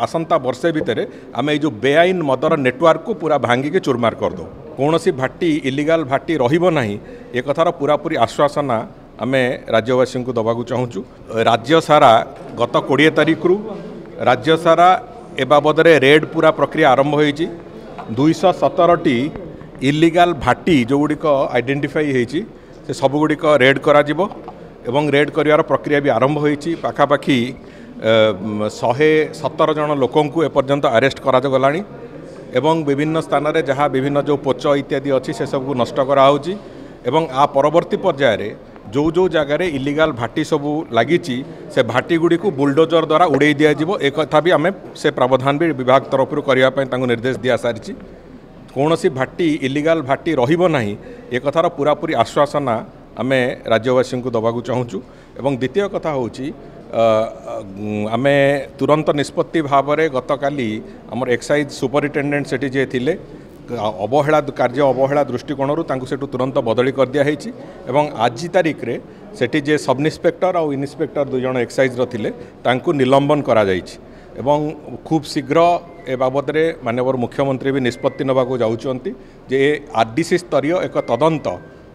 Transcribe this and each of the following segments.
आसंता वर्षे भितर आम ये जो बेआईन मदर नेटवर्क को पूरा भांगिक चूरमार करदे कौन सी भाटी इलिगाल भाटी रहा एक कथार पूरापूरी आश्वासना आम राज्यवासी को दबाक चाहूँ। राज्य सारा गत 20 तारिख रु राज्य सारा ए बाबद रेड पूरा प्रक्रिया आरंभ होती 217टी इलिगाल भाटी जो गुड़िक आइडेंटिफाई होती से सबुगुड़िक रेड करा जिवो एवं रेड कर प्रक्रिया भी आरंभ होती पाखापाखि 117 जन लोकंकु एपर्यंत अरेस्ट करा गलानी एवं विभिन्न स्थान रे जहाँ विभिन्न जो पोच इत्यादि अच्छी से सबको नष्ट कराऊँगी एवं आ परवर्ती पर्यायर जो जो जगार इलिगाल भाटी सबू लगी से भाटी गुड़ी को बुलडोजर द्वारा उड़े दिज्व एक कथा भी आम से प्रावधान भी विभाग तरफ करने निर्देश दि सारी कौन सी भाटी इलिगाल भाटी रहा एक कथार पूरापूरी आश्वासना आम राज्यवासी को दबाक चाहूँ। एवं द्वितीय कथा हूँ आम तुरंत निष्पत्ति भाव में गतकाली आमर एक्साइज सुपरिटेडेंट से जे थिले अवहेला कार्य अवहेला दृष्टिकोण सेठू तुरंत बदली कर दिया एवं आज तारिख रे सेठी जे सब इन्स्पेक्टर और इन्स्पेक्टर 2 जन एक्साइज रे तांकु निलंबन करा जायछि एवं खूब शीघ्र ए बाबद माननीय मुख्यमंत्री भी निष्पत्ति नबाक जाउछंती जे आरडीसी स्तरीय एक तदंत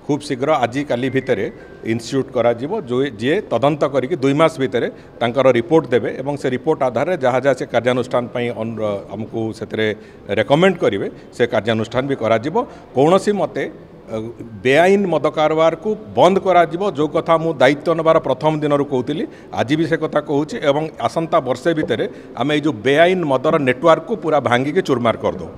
खूब शीघ्र आज काली भितर इन्स्टिट्यूट करा जिवो जो जे तदंत करिक 2 मास भितर तांकर रिपोर्ट देबे एवं से रिपोर्ट आधार जहाँ जहाँ से कार्यानुष्ठान आमको से रेकमेंड करेंगे से कार्यानुष्ठान भी करा जिवो कौन सी मते बेआईन मद कारबार को बंद करा जिवो जो कथा मु दायित्व नबार प्रथम दिन कहूली आज भी से कथा कहूँ एवं आसंता वर्षे भितर आम ये जो बेआईन मदर नेटवर्क को पूरा भांगिक चूरमार करदो।